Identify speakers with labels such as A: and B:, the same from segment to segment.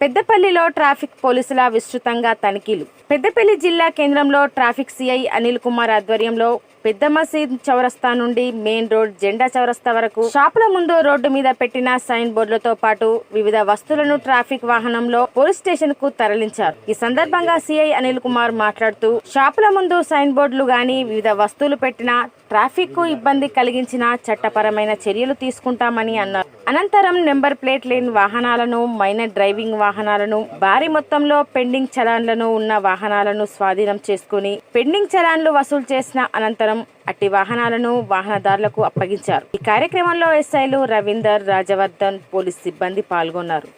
A: పెద్దపల్లిలో ట్రాఫిక్ పోలీసుల విస్తృతంగా తనిఖీలు. పెద్దపల్లి జిల్లా కేంద్రంలో ట్రాఫిక్ సిఐ అనిల్ కుమార్ ఆధ్వర్యంలో పెద్ద మసీద్ చౌరస్తా నుండి మెయిన్ రోడ్ జెండా చౌరస్తా వరకు షాపుల ముందు రోడ్డు మీద పెట్టిన సైన్ బోర్డులతో పాటు వివిధ వస్తువులను ట్రాఫిక్ వాహనంలో పోలీస్ స్టేషన్ కు తరలించారు. ఈ సందర్భంగా సిఐ అనిల్ కుమార్ మాట్లాడుతూ షాపుల ముందు సైన్ బోర్డులు గాని వివిధ వస్తువులు పెట్టిన ట్రాఫిక్ కు ఇబ్బంది కలిగించిన చట్టపరమైన చర్యలు తీసుకుంటామని అన్నారు. అనంతరం నెంబర్ ప్లేట్ లేని వాహనాలను, మైనర్ డ్రైవింగ్ వాహనాలను, భారీ మొత్తంలో పెండింగ్ చలాన్లను ఉన్న వాహనాలను స్వాధీనం చేసుకుని పెండింగ్ చలాన్లు వసూలు చేసిన అనంతరం అట్టి వాహనాలను వాహనదారులకు అప్పగించారు. ఈ కార్యక్రమంలో ఎస్ఐలు రవీందర్, రాజవర్ధన్, పోలీస్ సిబ్బంది పాల్గొన్నారు.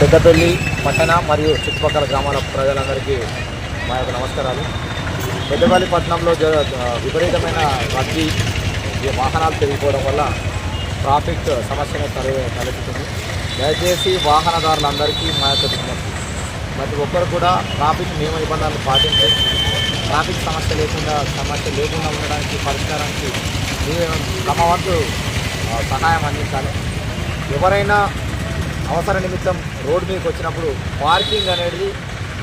B: పెద్దపల్లి పట్టణ మరియు చుట్టుపక్కల గ్రామాల ప్రజలందరికీ మా యొక్క నమస్కారాలు. పెద్దపల్లి పట్టణంలో విపరీతమైన రద్దీ, వాహనాలు పెరిగిపోవడం వల్ల ట్రాఫిక్ సమస్యను తలెత్తుతుంది. దయచేసి వాహనదారులందరికీ మా యొక్క విజ్ఞప్తి, ప్రతి ఒక్కరు కూడా ట్రాఫిక్ నియమ నిబంధనలు పాటించి ట్రాఫిక్ సమస్య లేకుండా ఉండడానికి, పరిష్కారానికి తమ వంతు సహాయం అందించాలి. ఎవరైనా అవసర నిమిత్తం రోడ్డు మీదకి వచ్చినప్పుడు పార్కింగ్ అనేది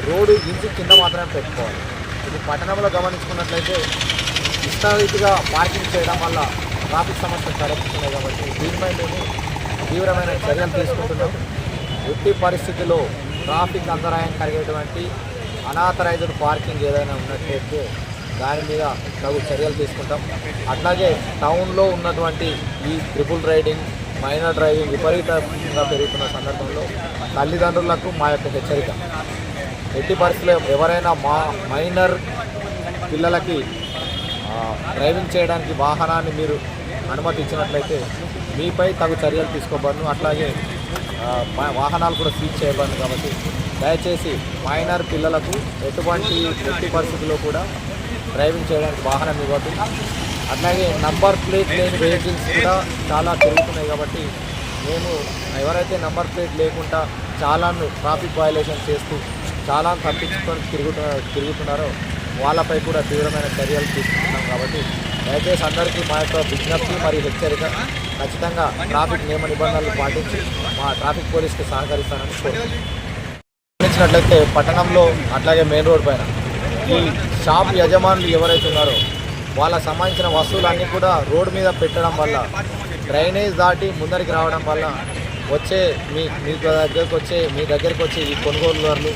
B: రోడ్డు ఇంచు కింద మాత్రమే పెట్టుకోవాలి. ఇది పట్టణంలో గమనించుకున్నట్లయితే ఇష్టారీతిగా పార్కింగ్ చేయడం వల్ల ట్రాఫిక్ సమస్యలు తలెత్తుతున్నాయి. కాబట్టి దీనిపై మేము తీవ్రమైన చర్యలు తీసుకుంటున్నాం. ఎట్టి పరిస్థితుల్లో ట్రాఫిక్ అంతరాయం కలిగేటువంటి అనాథరైజ్డ్ పార్కింగ్ ఏదైనా ఉన్నట్లయితే దాని మీద తగు చర్యలు తీసుకుంటాం. అట్లాగే టౌన్లో ఉన్నటువంటి ఈ ట్రిపుల్ రైడింగ్, మైనర్ డ్రైవింగ్ విపరీతంగా పెరుగుతున్న సందర్భంలో తల్లిదండ్రులకు మా యొక్క హెచ్చరిక, ఎట్టి పరిస్థితుల్లో ఎవరైనా మైనర్ పిల్లలకి డ్రైవింగ్ చేయడానికి వాహనాన్ని మీరు అనుమతించినట్లయితే మీపై తగు చర్యలు తీసుకోబడును. అట్లాగే వాహనాలు కూడా సీజ్ చేయబడును. కాబట్టి దయచేసి మైనర్ పిల్లలకు ఎట్టి పరిస్థితుల్లో కూడా డ్రైవింగ్ చేయడానికి వాహనం ఇవ్వద్దు. అట్లాగే నంబర్ ప్లేట్ లేని వెహికల్స్ కూడా చాలా తిరుగుతున్నాయి. కాబట్టి మేము ఎవరైతే నంబర్ ప్లేట్ లేకుండా చాలాను ట్రాఫిక్ వయలేషన్ చేస్తూ చాలా తప్పించుకొని తిరుగుతున్నారో వాళ్ళపై కూడా తీవ్రమైన చర్యలు తీసుకుంటున్నాం. కాబట్టి దయచేసి అందరికీ మా యొక్క విజ్ఞప్తి మరియు హెచ్చరిక, ఖచ్చితంగా ట్రాఫిక్ నియమ నిబంధనలు పాటించి మా ట్రాఫిక్ పోలీస్కి సహకరిస్తానని గమనించినట్లయితే పట్టణంలో అట్లాగే మెయిన్ రోడ్ పైన ఈ షాప్ యజమానులు ఎవరైతే ఉన్నారో వాళ్ళకు సంబంధించిన వస్తువులన్నీ కూడా రోడ్డు మీద పెట్టడం వల్ల, డ్రైనేజ్ దాటి ముందరికి రావడం వల్ల వచ్చే మీ దగ్గరికి వచ్చే ఈ కొనుగోలుదారులు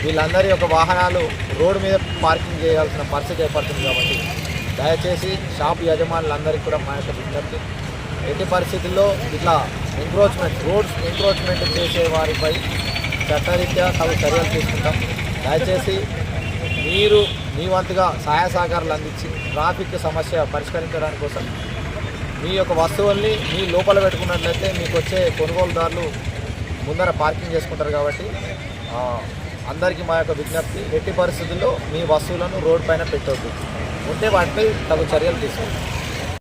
B: వీళ్ళందరి యొక్క వాహనాలు రోడ్డు మీద పార్కింగ్ చేయాల్సిన పరిస్థితి ఏర్పడుతుంది. కాబట్టి దయచేసి షాప్ యజమానులందరికీ కూడా మా యొక్క విజ్ఞప్తి, ఎట్టి పరిస్థితుల్లో ఇట్లా రోడ్స్ ఎంక్రోచ్మెంట్ చేసే వారిపై చట్టరీత్యా తగు చర్యలు తీసుకుంటాం. దయచేసి మీరు మీ వంతుగా సహాయ సహకారాలు అందించి ట్రాఫిక్ సమస్య పరిష్కరించడానికి కోసం మీ యొక్క వస్తువుల్ని మీ లోపల పెట్టుకున్నట్లయితే మీకు వచ్చే కొనుగోలుదారులు ముందర పార్కింగ్ చేసుకుంటారు. కాబట్టి అందరికీ మా యొక్క విజ్ఞప్తి, ఎట్టి పరిస్థితుల్లో మీ వస్తువులను రోడ్డు పైన పెట్టవద్దు. ఉంటే వాటిపై తగు చర్యలు తీసుకోండి.